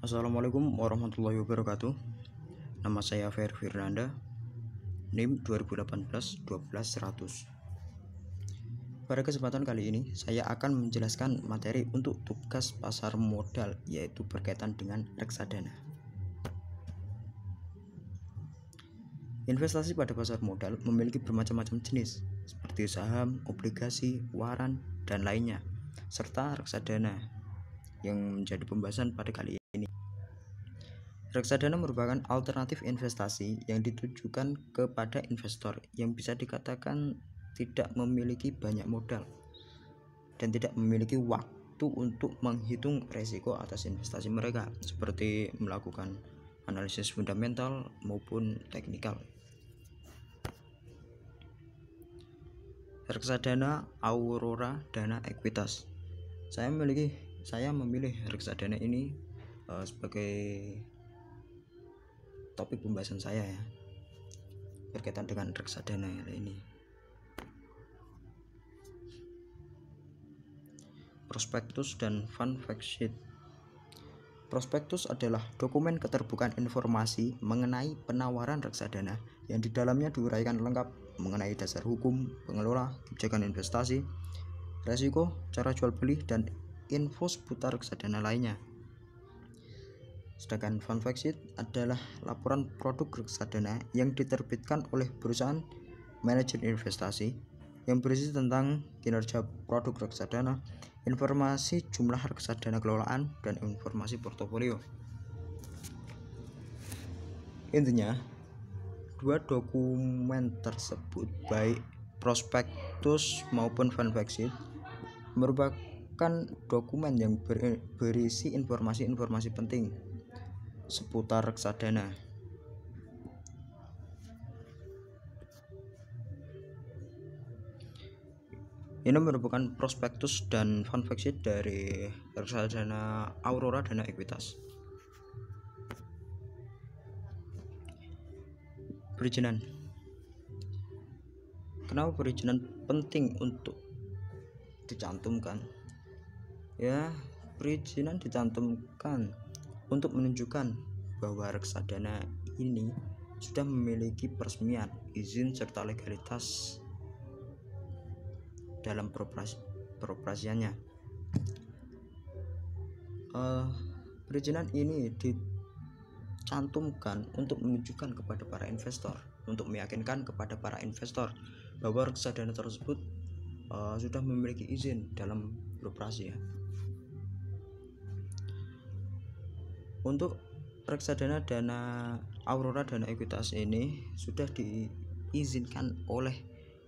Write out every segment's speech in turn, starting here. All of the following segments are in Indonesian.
Assalamualaikum warahmatullahi wabarakatuh. Nama saya Fer Firnanda, NIM 2018-12100. Pada kesempatan kali ini, saya akan menjelaskan materi untuk tugas pasar modal, yaitu berkaitan dengan reksadana. Investasi pada pasar modal memiliki bermacam-macam jenis, seperti saham, obligasi, waran, dan lainnya, serta reksadana yang menjadi pembahasan pada kali ini. Reksadana merupakan alternatif investasi yang ditujukan kepada investor yang bisa dikatakan tidak memiliki banyak modal dan tidak memiliki waktu untuk menghitung risiko atas investasi mereka, seperti melakukan analisis fundamental maupun teknikal. Reksadana Aurora Dana Ekuitas. Saya memilih reksadana ini sebagai topik pembahasan saya ya, berkaitan dengan reksadana ini. Prospektus dan fund fact sheet. Prospektus adalah dokumen keterbukaan informasi mengenai penawaran reksadana yang di dalamnya diuraikan lengkap mengenai dasar hukum, pengelola, kebijakan investasi, resiko, cara jual beli, dan info seputar reksadana lainnya. Sedangkan fund fact sheet adalah laporan produk reksadana yang diterbitkan oleh perusahaan manajer investasi yang berisi tentang kinerja produk reksadana, informasi jumlah reksadana kelolaan, dan informasi portofolio. Intinya, dua dokumen tersebut, baik prospektus maupun fund fact sheet, merupakan dokumen yang berisi informasi-informasi penting seputar reksadana. Ini merupakan prospektus dan fund fact sheet dari reksadana Aurora Dana Ekuitas. Perizinan. Kenapa perizinan penting untuk dicantumkan? Ya, perizinan dicantumkan untuk menunjukkan bahwa reksadana ini sudah memiliki peresmian, izin, serta legalitas dalam peroperasiannya. Perizinan ini dicantumkan untuk menunjukkan kepada para investor, untuk meyakinkan kepada para investor bahwa reksadana tersebut sudah memiliki izin dalam beroperasi ya. Untuk reksadana dana Aurora Dana Ekuitas ini sudah diizinkan oleh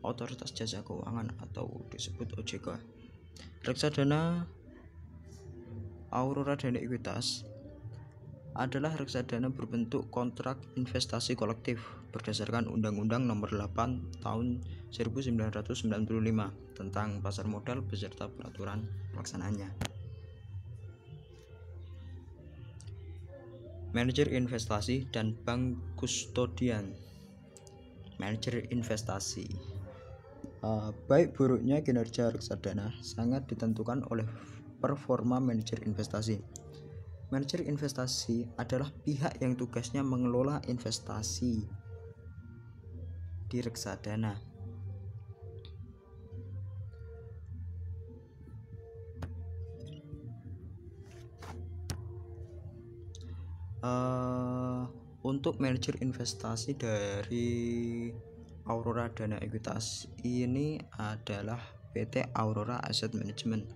Otoritas Jasa Keuangan atau disebut OJK. Reksadana Aurora Dana Ekuitas adalah reksadana berbentuk kontrak investasi kolektif berdasarkan Undang-Undang Nomor 8 Tahun 1995 tentang pasar modal beserta peraturan pelaksanaannya. Manajer investasi dan bank kustodian. Manajer investasi. Baik buruknya kinerja reksadana sangat ditentukan oleh performa manajer investasi. Manajer investasi adalah pihak yang tugasnya mengelola investasi di reksadana. Untuk manajer investasi dari Aurora Dana Ekuitas ini adalah PT Aurora Asset Management.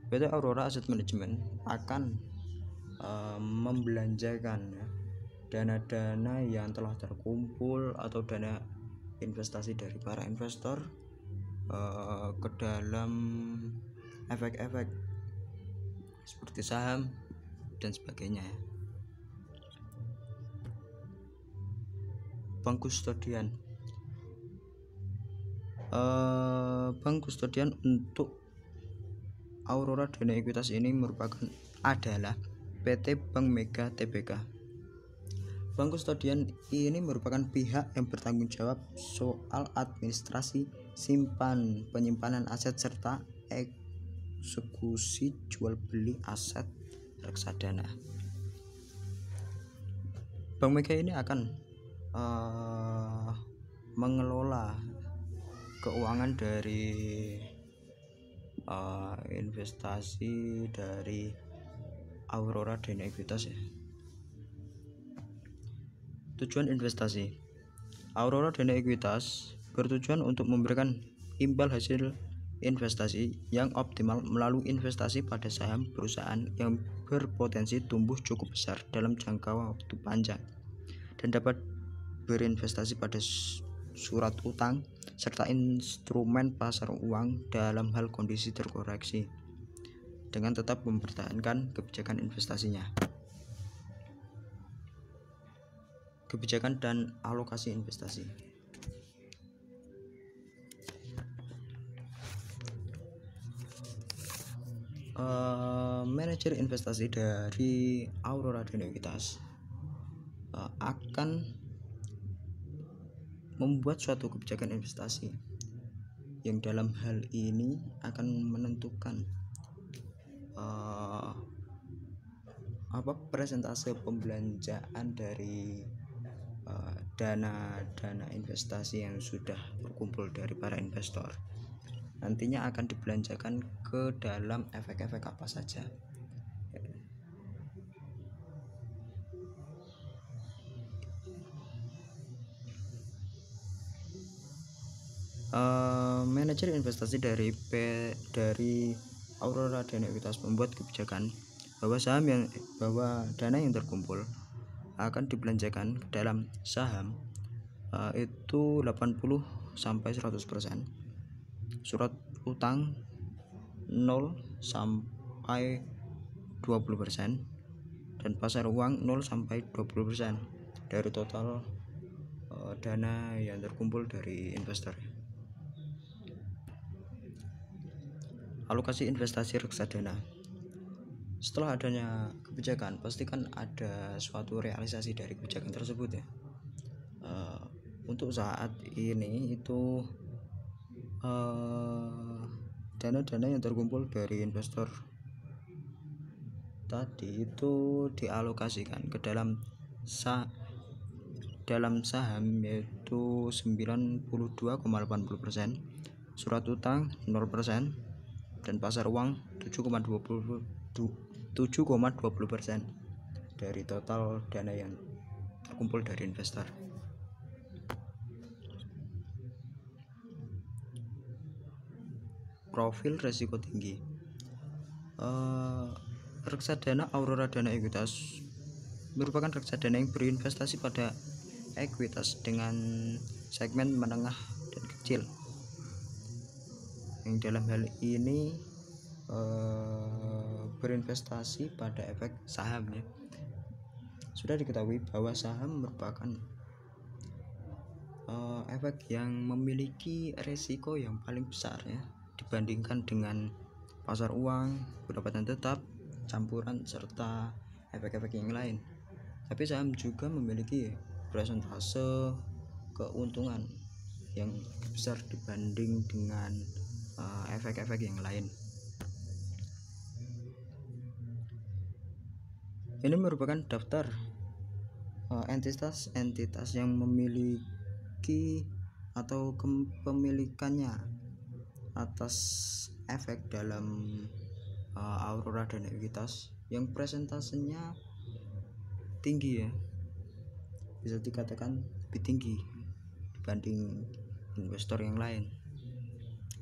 PT Aurora Asset Management akan membelanjakan dana-dana yang telah terkumpul atau dana investasi dari para investor ke dalam efek-efek seperti saham dan sebagainya. Bank kustodian. Bank kustodian untuk Aurora Dana Ekuitas ini adalah PT Bank Mega Tbk. Bank kustodian ini merupakan pihak yang bertanggung jawab soal administrasi, penyimpanan aset serta eksekusi jual beli aset reksadana. Bank Mega ini akan mengelola keuangan dari investasi dari Aurora Dana Equitas ya. Tujuan investasi Aurora Dana Equitas bertujuan untuk memberikan imbal hasil investasi yang optimal melalui investasi pada saham perusahaan yang berpotensi tumbuh cukup besar dalam jangka waktu panjang dan dapat berinvestasi pada surat utang serta instrumen pasar uang dalam hal kondisi terkoreksi dengan tetap mempertahankan kebijakan investasinya. Kebijakan dan alokasi investasi. Manajer investasi dari Aurora Dana Equitas akan membuat suatu kebijakan investasi yang dalam hal ini akan menentukan persentase pembelanjaan dari dana investasi yang sudah berkumpul dari para investor. Nantinya akan dibelanjakan ke dalam efek-efek apa saja. Manajer investasi dari Aurora Dana Equitas membuat kebijakan bahwa dana yang terkumpul akan dibelanjakan ke dalam saham itu 80 sampai 100%, surat utang 0 sampai 20%, dan pasar uang 0 sampai 20% dari total dana yang terkumpul dari investor. Alokasi investasi reksadana. Setelah adanya kebijakan, pastikan ada suatu realisasi dari kebijakan tersebut ya. Untuk saat ini itu dana-dana yang terkumpul dari investor tadi itu dialokasikan ke dalam saham yaitu 92,80%, surat utang 0%, dan pasar uang 7,20% dari total dana yang terkumpul dari investor. Profil resiko tinggi. Reksadana Aurora Dana Equitas merupakan reksadana yang berinvestasi pada ekuitas dengan segmen menengah dan kecil, yang dalam hal ini berinvestasi pada efek saham ya. Sudah diketahui bahwa saham merupakan efek yang memiliki resiko yang paling besar ya dibandingkan dengan pasar uang, pendapatan tetap, campuran, serta efek-efek yang lain. Tapi saham juga memiliki persentase keuntungan yang besar dibanding dengan efek-efek yang lain. Ini merupakan daftar entitas yang memiliki atau kepemilikannya atas efek dalam Aurora Dana Equitas yang presentasenya tinggi ya, bisa dikatakan lebih tinggi dibanding investor yang lain.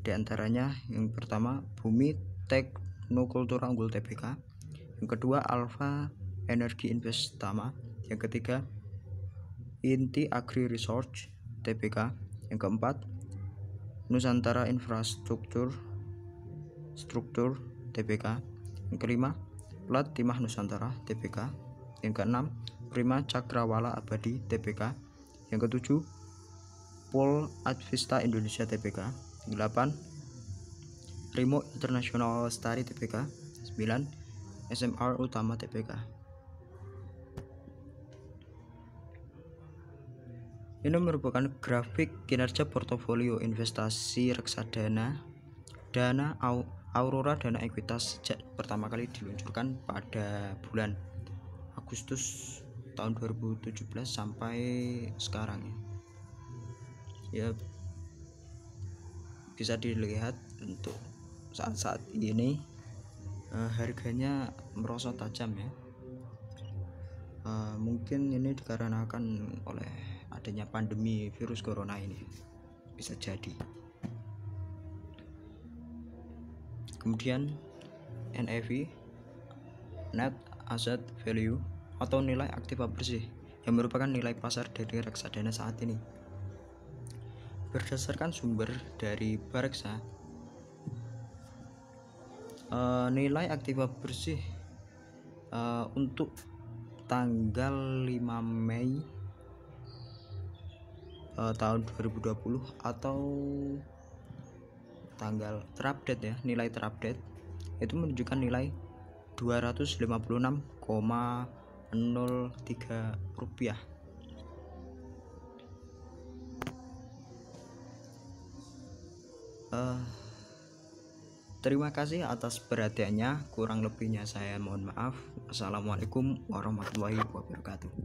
Di antaranya yang pertama Bumi Teknokultura Unggul Tbk, yang kedua Alpha Energi Investama, yang ketiga Inti Agri Research Tbk, yang keempat Nusantara Infrastruktur Tbk, yang kelima Plat Timah Nusantara Tbk, yang keenam Prima Cakrawala Abadi Tbk, yang ketujuh Pol Advista Indonesia Tbk, yang delapan Rimo International Lestari Tbk, 9 SMR Utama Tbk. Ini merupakan grafik kinerja portofolio investasi reksadana dana Aurora Dana Ekuitas sejak pertama kali diluncurkan pada bulan Agustus tahun 2017 sampai sekarang ya. Bisa dilihat untuk saat-saat ini harganya merosot tajam ya. Mungkin ini dikarenakan oleh adanya pandemi virus corona ini, bisa jadi. Kemudian NAV, Net Asset Value, atau nilai aktiva bersih, yang merupakan nilai pasar dari reksadana saat ini. Berdasarkan sumber dari Bareksa, nilai aktiva bersih untuk tanggal 5 Mei tahun 2020 atau tanggal terupdate ya, nilai terupdate itu menunjukkan nilai Rp256,03. Terima kasih atas perhatiannya, kurang lebihnya saya mohon maaf. Assalamualaikum warahmatullahi wabarakatuh.